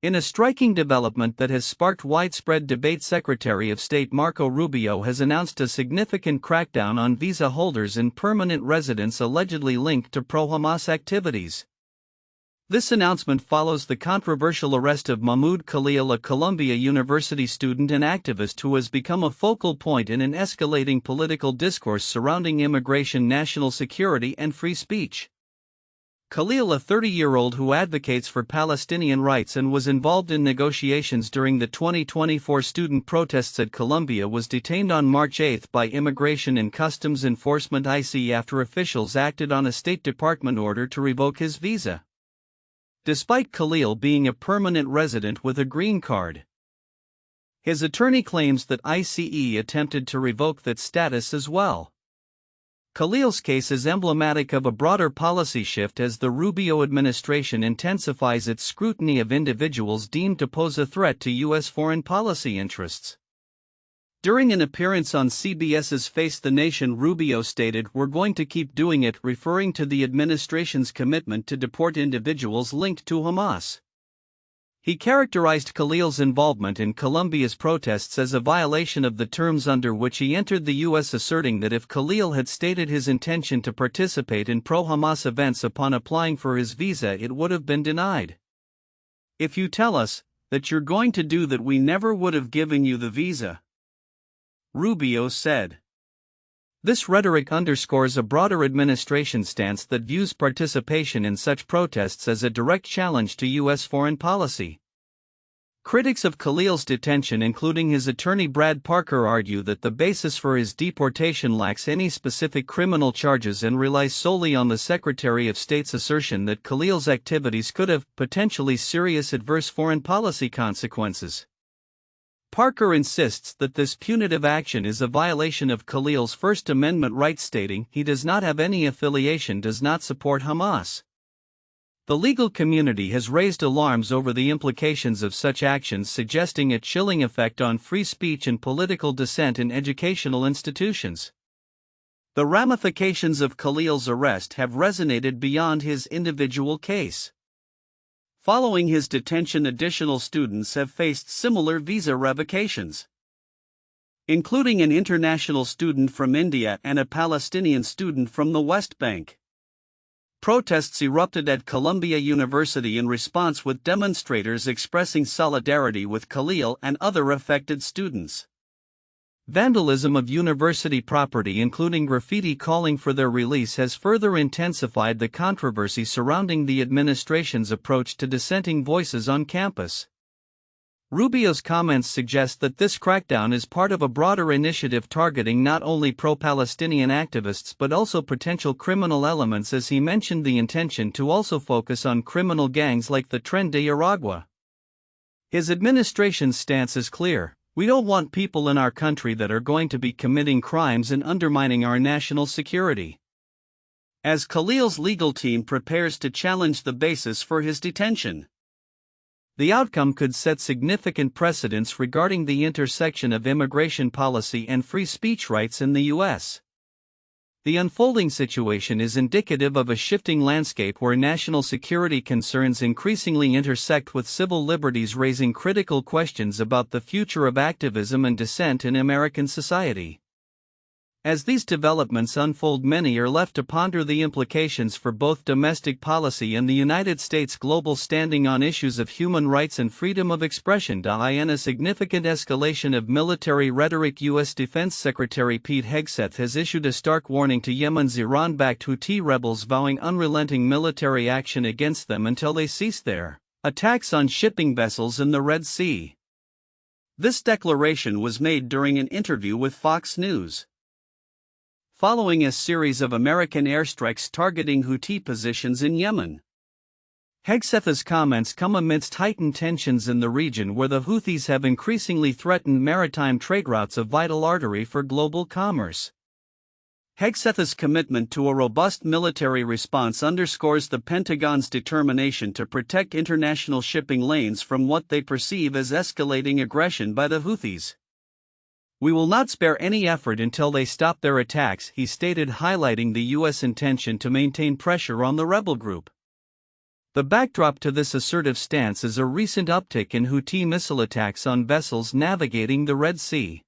In a striking development that has sparked widespread debate, Secretary of State Marco Rubio has announced a significant crackdown on visa holders and permanent residents allegedly linked to pro-Hamas activities. This announcement follows the controversial arrest of Mahmoud Khalil, a Columbia University student and activist who has become a focal point in an escalating political discourse surrounding immigration, national security, and free speech. Khalil, a 30-year-old who advocates for Palestinian rights and was involved in negotiations during the 2024 student protests at Columbia, was detained on March 8 by Immigration and Customs Enforcement (ICE) after officials acted on a State Department order to revoke his visa. Despite Khalil being a permanent resident with a green card, his attorney claims that ICE attempted to revoke that status as well. Khalil's case is emblematic of a broader policy shift as the Rubio administration intensifies its scrutiny of individuals deemed to pose a threat to U.S. foreign policy interests. During an appearance on CBS's Face the Nation, Rubio stated, "We're going to keep doing it," referring to the administration's commitment to deport individuals linked to Hamas. He characterized Khalil's involvement in Columbia's protests as a violation of the terms under which he entered the U.S., asserting that if Khalil had stated his intention to participate in pro-Hamas events upon applying for his visa, it would have been denied. "If you tell us that you're going to do that, we never would have given you the visa," Rubio said. This rhetoric underscores a broader administration stance that views participation in such protests as a direct challenge to U.S. foreign policy. Critics of Khalil's detention, including his attorney Brad Parker, argue that the basis for his deportation lacks any specific criminal charges and relies solely on the Secretary of State's assertion that Khalil's activities could have potentially serious adverse foreign policy consequences. Parker insists that this punitive action is a violation of Khalil's First Amendment rights, stating he does not have any affiliation, does not support Hamas. The legal community has raised alarms over the implications of such actions, suggesting a chilling effect on free speech and political dissent in educational institutions. The ramifications of Khalil's arrest have resonated beyond his individual case. Following his detention, additional students have faced similar visa revocations, including an international student from India and a Palestinian student from the West Bank. Protests erupted at Columbia University in response, with demonstrators expressing solidarity with Khalil and other affected students. Vandalism of university property, including graffiti calling for their release, has further intensified the controversy surrounding the administration's approach to dissenting voices on campus. Rubio's comments suggest that this crackdown is part of a broader initiative targeting not only pro-Palestinian activists but also potential criminal elements, as he mentioned the intention to also focus on criminal gangs like the Tren de Aragua. His administration's stance is clear: we don't want people in our country that are going to be committing crimes and undermining our national security. As Khalil's legal team prepares to challenge the basis for his detention, the outcome could set significant precedents regarding the intersection of immigration policy and free speech rights in the U.S. The unfolding situation is indicative of a shifting landscape where national security concerns increasingly intersect with civil liberties, raising critical questions about the future of activism and dissent in American society. As these developments unfold, many are left to ponder the implications for both domestic policy and the United States' global standing on issues of human rights and freedom of expression. In a significant escalation of military rhetoric, U.S. Defense Secretary Pete Hegseth has issued a stark warning to Yemen's Iran-backed Houthi rebels, vowing unrelenting military action against them until they cease their attacks on shipping vessels in the Red Sea. This declaration was made during an interview with Fox News, following a series of American airstrikes targeting Houthi positions in Yemen. Hegseth's comments come amidst heightened tensions in the region, where the Houthis have increasingly threatened maritime trade routes, a vital artery for global commerce. Hegseth's commitment to a robust military response underscores the Pentagon's determination to protect international shipping lanes from what they perceive as escalating aggression by the Houthis. "We will not spare any effort until they stop their attacks," he stated, highlighting the U.S. intention to maintain pressure on the rebel group. The backdrop to this assertive stance is a recent uptick in Houthi missile attacks on vessels navigating the Red Sea,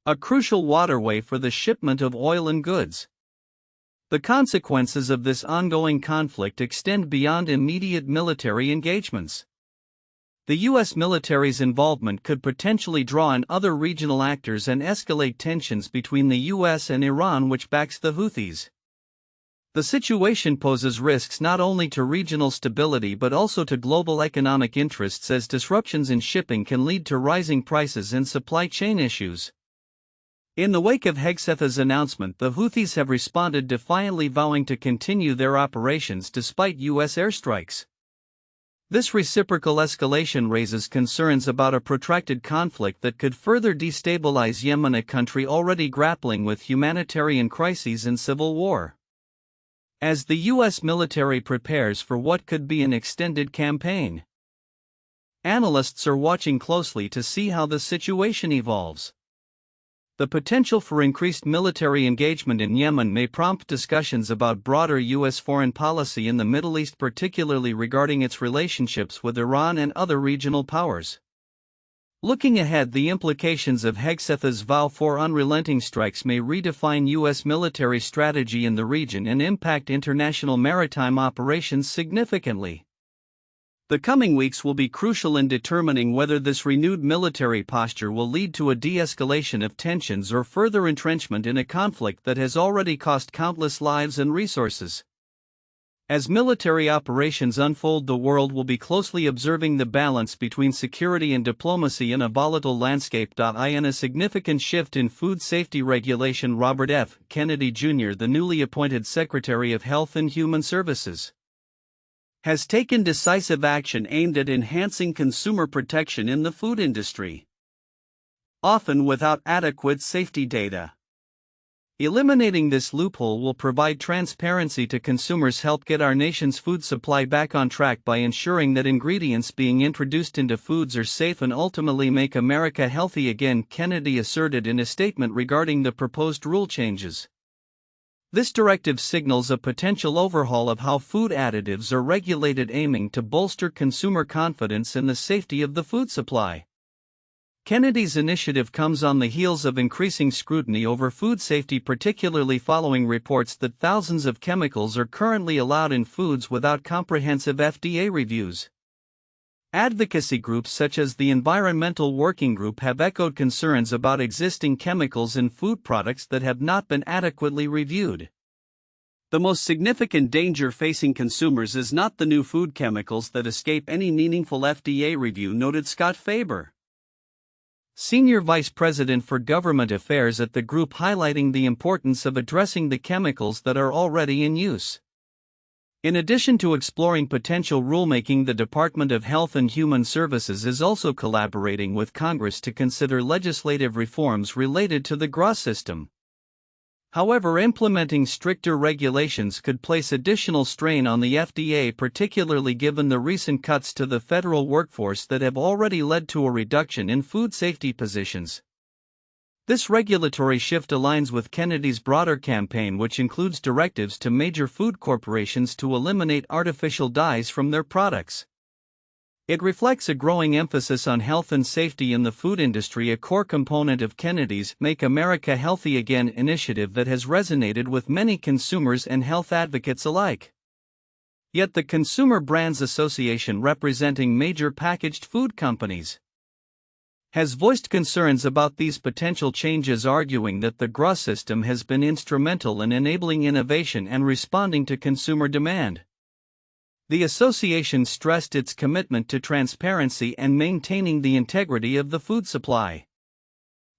a crucial waterway for the shipment of oil and goods. The consequences of this ongoing conflict extend beyond immediate military engagements. The U.S. military's involvement could potentially draw in other regional actors and escalate tensions between the U.S. and Iran, which backs the Houthis. The situation poses risks not only to regional stability but also to global economic interests, as disruptions in shipping can lead to rising prices and supply chain issues. In the wake of Hegseth's announcement, the Houthis have responded defiantly, vowing to continue their operations despite U.S. airstrikes. This reciprocal escalation raises concerns about a protracted conflict that could further destabilize Yemen, a country already grappling with humanitarian crises and civil war. As the U.S. military prepares for what could be an extended campaign, analysts are watching closely to see how the situation evolves. The potential for increased military engagement in Yemen may prompt discussions about broader U.S. foreign policy in the Middle East, particularly regarding its relationships with Iran and other regional powers. Looking ahead, the implications of Hegseth's vow for unrelenting strikes may redefine U.S. military strategy in the region and impact international maritime operations significantly. The coming weeks will be crucial in determining whether this renewed military posture will lead to a de-escalation of tensions or further entrenchment in a conflict that has already cost countless lives and resources. As military operations unfold, the world will be closely observing the balance between security and diplomacy in a volatile landscape. In a significant shift in food safety regulation, Robert F. Kennedy Jr., the newly appointed Secretary of Health and Human Services, has taken decisive action aimed at enhancing consumer protection in the food industry, often without adequate safety data. Eliminating this loophole will provide transparency to consumers, help get our nation's food supply back on track by ensuring that ingredients being introduced into foods are safe, and ultimately make America healthy again, Kennedy asserted in a statement regarding the proposed rule changes. This directive signals a potential overhaul of how food additives are regulated, aiming to bolster consumer confidence in the safety of the food supply. Kennedy's initiative comes on the heels of increasing scrutiny over food safety, particularly following reports that thousands of chemicals are currently allowed in foods without comprehensive FDA reviews. Advocacy groups such as the Environmental Working Group have echoed concerns about existing chemicals in food products that have not been adequately reviewed. The most significant danger facing consumers is not the new food chemicals that escape any meaningful FDA review, noted Scott Faber, Senior Vice President for Government Affairs at the group, highlighting the importance of addressing the chemicals that are already in use. In addition to exploring potential rulemaking, the Department of Health and Human Services is also collaborating with Congress to consider legislative reforms related to the GRA system. However, implementing stricter regulations could place additional strain on the FDA, particularly given the recent cuts to the federal workforce that have already led to a reduction in food safety positions. This regulatory shift aligns with Kennedy's broader campaign, which includes directives to major food corporations to eliminate artificial dyes from their products. It reflects a growing emphasis on health and safety in the food industry, a core component of Kennedy's Make America Healthy Again initiative that has resonated with many consumers and health advocates alike. Yet the Consumer Brands Association, representing major packaged food companies, has voiced concerns about these potential changes, arguing that the GRA system has been instrumental in enabling innovation and responding to consumer demand. The association stressed its commitment to transparency and maintaining the integrity of the food supply.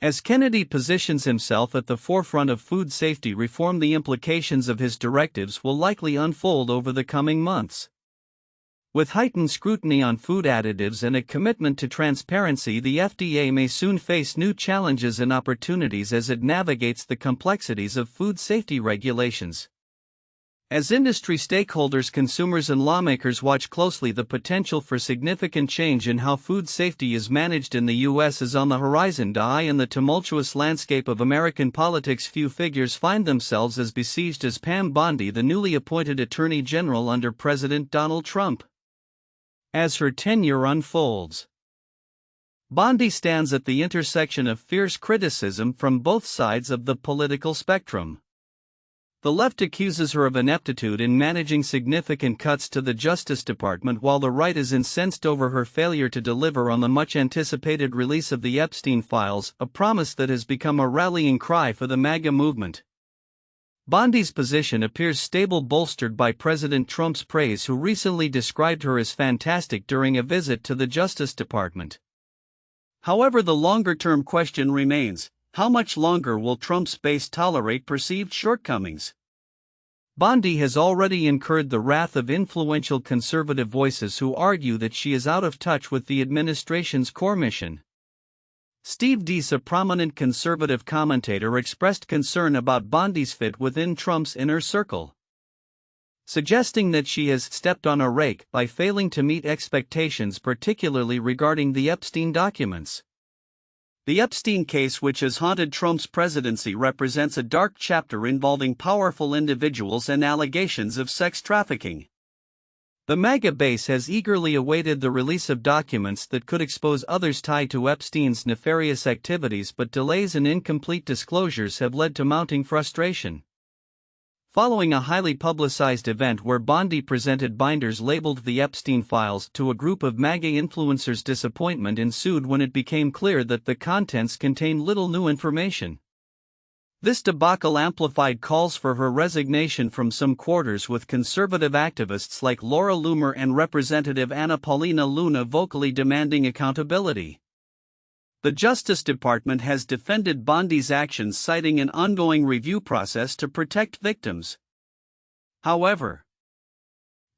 As Kennedy positions himself at the forefront of food safety reform, the implications of his directives will likely unfold over the coming months. With heightened scrutiny on food additives and a commitment to transparency, the FDA may soon face new challenges and opportunities as it navigates the complexities of food safety regulations. As industry stakeholders, consumers, and lawmakers watch closely, the potential for significant change in how food safety is managed in the U.S. is on the horizon. In the tumultuous landscape of American politics, few figures find themselves as besieged as Pam Bondi, the newly appointed Attorney General under President Donald Trump. As her tenure unfolds, Bondi stands at the intersection of fierce criticism from both sides of the political spectrum. The left accuses her of ineptitude in managing significant cuts to the Justice Department, while the right is incensed over her failure to deliver on the much-anticipated release of the Epstein files, a promise that has become a rallying cry for the MAGA movement. Bondi's position appears stable, bolstered by President Trump's praise, who recently described her as fantastic during a visit to the Justice Department. However, the longer-term question remains: how much longer will Trump's base tolerate perceived shortcomings? Bondi has already incurred the wrath of influential conservative voices who argue that she is out of touch with the administration's core mission. Steve Deese, a prominent conservative commentator, expressed concern about Bondi's fit within Trump's inner circle, suggesting that she has stepped on a rake by failing to meet expectations, particularly regarding the Epstein documents. The Epstein case, which has haunted Trump's presidency, represents a dark chapter involving powerful individuals and allegations of sex trafficking. The MAGA base has eagerly awaited the release of documents that could expose others tied to Epstein's nefarious activities, but delays and incomplete disclosures have led to mounting frustration. Following a highly publicized event where Bondi presented binders labeled the Epstein files to a group of MAGA influencers, disappointment ensued when it became clear that the contents contained little new information. This debacle amplified calls for her resignation from some quarters, with conservative activists like Laura Loomer and Representative Anna Paulina Luna vocally demanding accountability. The Justice Department has defended Bondi's actions, citing an ongoing review process to protect victims. However,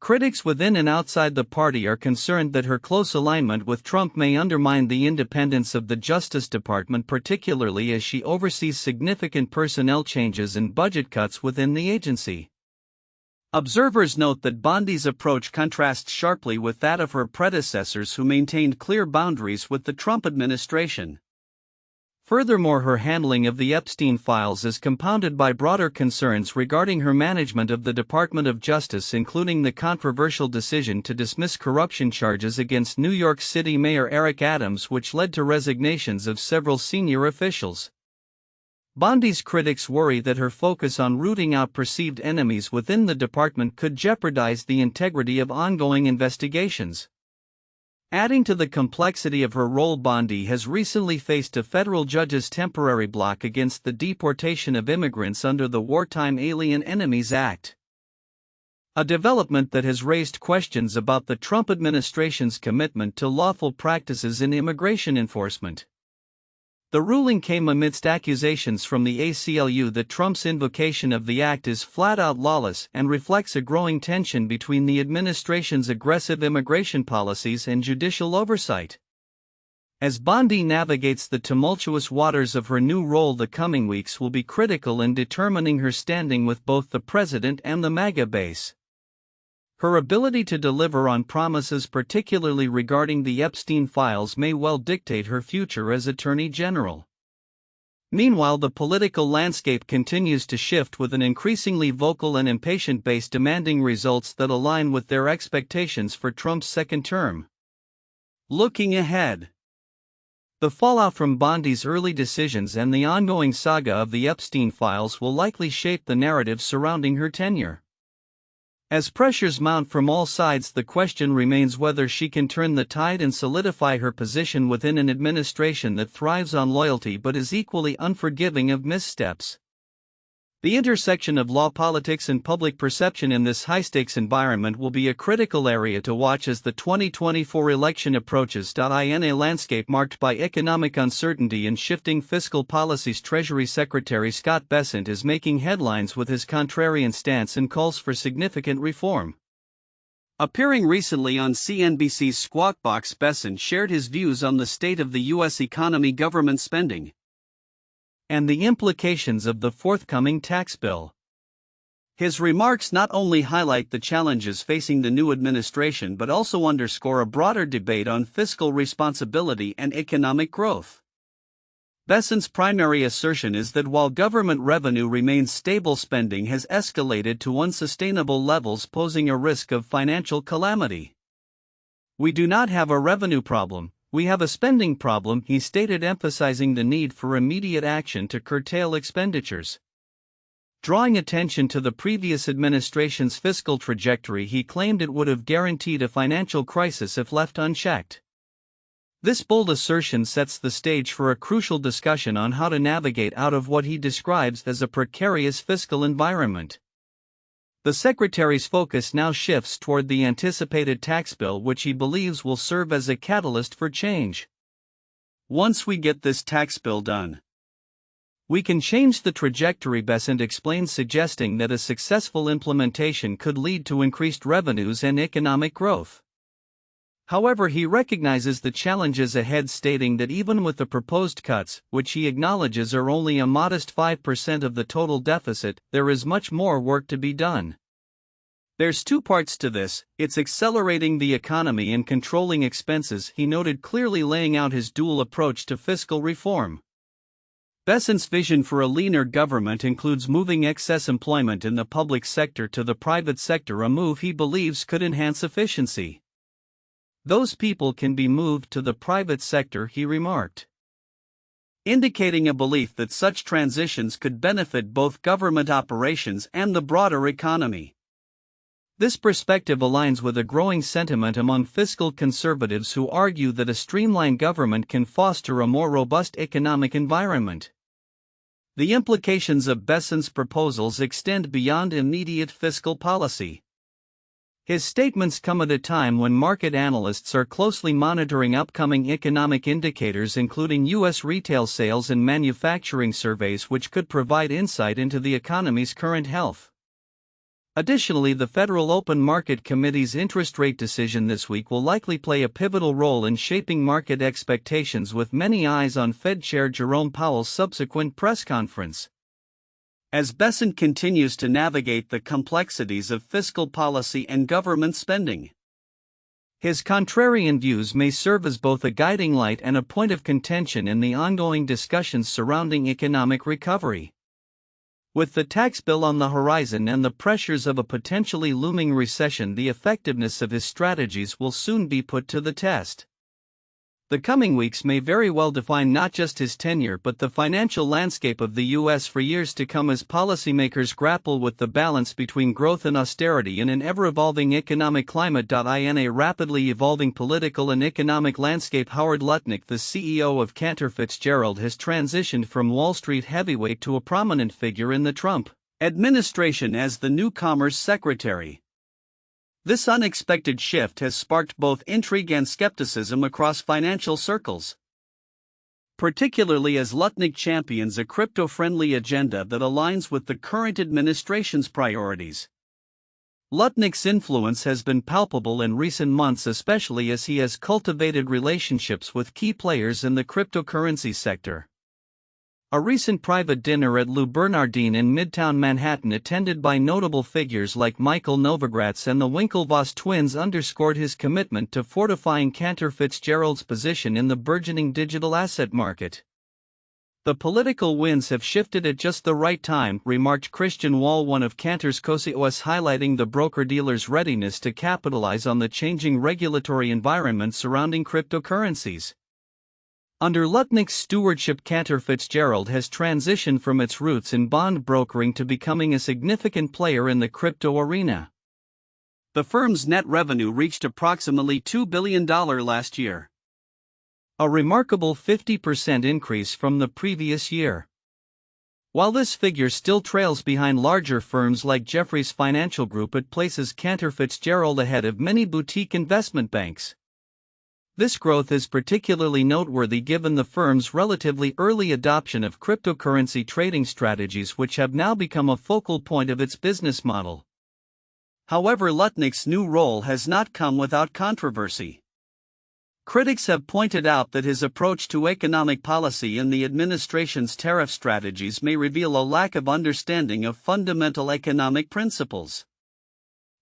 critics within and outside the party are concerned that her close alignment with Trump may undermine the independence of the Justice Department, particularly as she oversees significant personnel changes and budget cuts within the agency. Observers note that Bondi's approach contrasts sharply with that of her predecessors, who maintained clear boundaries with the Trump administration. Furthermore, her handling of the Epstein files is compounded by broader concerns regarding her management of the Department of Justice, including the controversial decision to dismiss corruption charges against New York City Mayor Eric Adams, which led to resignations of several senior officials. Bondi's critics worry that her focus on rooting out perceived enemies within the department could jeopardize the integrity of ongoing investigations. Adding to the complexity of her role, Bondi has recently faced a federal judge's temporary block against the deportation of immigrants under the Wartime Alien Enemies Act, a development that has raised questions about the Trump administration's commitment to lawful practices in immigration enforcement. The ruling came amidst accusations from the ACLU that Trump's invocation of the act is flat-out lawless and reflects a growing tension between the administration's aggressive immigration policies and judicial oversight. As Bondi navigates the tumultuous waters of her new role, the coming weeks will be critical in determining her standing with both the president and the MAGA base. Her ability to deliver on promises, particularly regarding the Epstein files, may well dictate her future as Attorney General. Meanwhile, the political landscape continues to shift, with an increasingly vocal and impatient base demanding results that align with their expectations for Trump's second term. Looking ahead, the fallout from Bondi's early decisions and the ongoing saga of the Epstein files will likely shape the narrative surrounding her tenure. As pressures mount from all sides, the question remains whether she can turn the tide and solidify her position within an administration that thrives on loyalty but is equally unforgiving of missteps. The intersection of law, politics, and public perception in this high-stakes environment will be a critical area to watch as the 2024 election approaches. In a landscape marked by economic uncertainty and shifting fiscal policies, Treasury Secretary Scott Bess is making headlines with his contrarian stance and calls for significant reform. Appearing recently on CNBC's Squawk Box, Bess shared his views on the state of the U.S. economy, government spending, and the implications of the forthcoming tax bill. His remarks not only highlight the challenges facing the new administration but also underscore a broader debate on fiscal responsibility and economic growth. Besson's primary assertion is that while government revenue remains stable, spending has escalated to unsustainable levels, posing a risk of financial calamity. "We do not have a revenue problem, we have a spending problem," he stated, emphasizing the need for immediate action to curtail expenditures. Drawing attention to the previous administration's fiscal trajectory, he claimed it would have guaranteed a financial crisis if left unchecked. This bold assertion sets the stage for a crucial discussion on how to navigate out of what he describes as a precarious fiscal environment. The Secretary's focus now shifts toward the anticipated tax bill, which he believes will serve as a catalyst for change. "Once we get this tax bill done, we can change the trajectory," Bessent explains, suggesting that a successful implementation could lead to increased revenues and economic growth. However, he recognizes the challenges ahead, stating that even with the proposed cuts, which he acknowledges are only a modest 5% of the total deficit, there is much more work to be done. "There's two parts to this: it's accelerating the economy and controlling expenses," he noted, clearly laying out his dual approach to fiscal reform. Bessent's vision for a leaner government includes moving excess employment in the public sector to the private sector, a move he believes could enhance efficiency. "Those people can be moved to the private sector," he remarked, indicating a belief that such transitions could benefit both government operations and the broader economy. This perspective aligns with a growing sentiment among fiscal conservatives who argue that a streamlined government can foster a more robust economic environment. The implications of Bessent's proposals extend beyond immediate fiscal policy. His statements come at a time when market analysts are closely monitoring upcoming economic indicators, including U.S. retail sales and manufacturing surveys, which could provide insight into the economy's current health. Additionally, the Federal Open Market Committee's interest rate decision this week will likely play a pivotal role in shaping market expectations, with many eyes on Fed Chair Jerome Powell's subsequent press conference. As Bessent continues to navigate the complexities of fiscal policy and government spending, his contrarian views may serve as both a guiding light and a point of contention in the ongoing discussions surrounding economic recovery. With the tax bill on the horizon and the pressures of a potentially looming recession, the effectiveness of his strategies will soon be put to the test. The coming weeks may very well define not just his tenure but the financial landscape of the U.S. for years to come, as policymakers grapple with the balance between growth and austerity in an ever-evolving economic climate. In a rapidly evolving political and economic landscape, Howard Lutnick, the CEO of Cantor Fitzgerald, has transitioned from Wall Street heavyweight to a prominent figure in the Trump administration as the new Commerce Secretary. This unexpected shift has sparked both intrigue and skepticism across financial circles, particularly as Lutnick champions a crypto-friendly agenda that aligns with the current administration's priorities. Lutnick's influence has been palpable in recent months, especially as he has cultivated relationships with key players in the cryptocurrency sector. A recent private dinner at Lou Bernardine in Midtown Manhattan, attended by notable figures like Michael Novogratz and the Winklevoss twins, underscored his commitment to fortifying Cantor Fitzgerald's position in the burgeoning digital asset market. "The political winds have shifted at just the right time," remarked Christian Wall, one of Cantor's co-CEOs, highlighting the broker-dealer's readiness to capitalize on the changing regulatory environment surrounding cryptocurrencies. Under Lutnick's stewardship, Cantor Fitzgerald has transitioned from its roots in bond brokering to becoming a significant player in the crypto arena. The firm's net revenue reached approximately $2 billion last year, a remarkable 50% increase from the previous year. While this figure still trails behind larger firms like Jefferies Financial Group, it places Cantor Fitzgerald ahead of many boutique investment banks. This growth is particularly noteworthy given the firm's relatively early adoption of cryptocurrency trading strategies, which have now become a focal point of its business model. However, Lutnick's new role has not come without controversy. Critics have pointed out that his approach to economic policy and the administration's tariff strategies may reveal a lack of understanding of fundamental economic principles.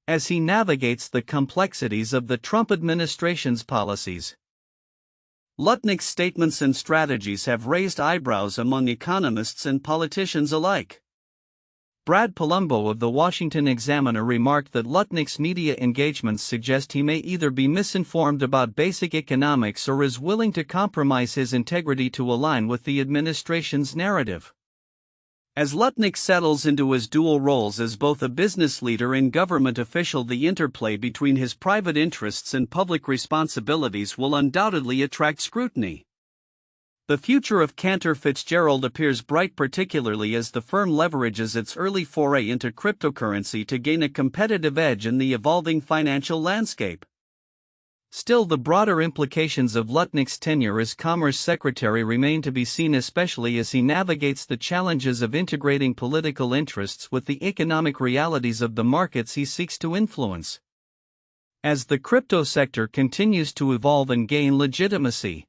As he navigates the complexities of the Trump administration's policies, Lutnick's statements and strategies have raised eyebrows among economists and politicians alike. Brad Palumbo of the Washington Examiner remarked that Lutnick's media engagements suggest he may either be misinformed about basic economics or is willing to compromise his integrity to align with the administration's narrative. As Lutnick settles into his dual roles as both a business leader and government official, the interplay between his private interests and public responsibilities will undoubtedly attract scrutiny. The future of Cantor Fitzgerald appears bright, particularly as the firm leverages its early foray into cryptocurrency to gain a competitive edge in the evolving financial landscape. Still, the broader implications of Lutnick's tenure as Commerce Secretary remain to be seen, especially as he navigates the challenges of integrating political interests with the economic realities of the markets he seeks to influence. As the crypto sector continues to evolve and gain legitimacy,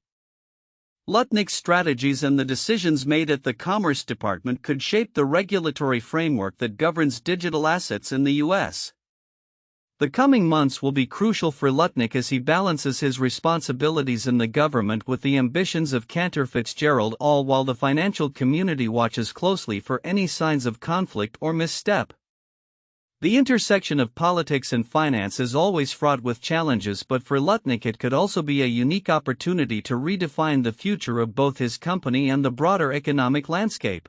Lutnick's strategies and the decisions made at the Commerce Department could shape the regulatory framework that governs digital assets in the U.S. The coming months will be crucial for Lutnick as he balances his responsibilities in the government with the ambitions of Cantor Fitzgerald, all while the financial community watches closely for any signs of conflict or misstep. The intersection of politics and finance is always fraught with challenges, but for Lutnick it could also be a unique opportunity to redefine the future of both his company and the broader economic landscape.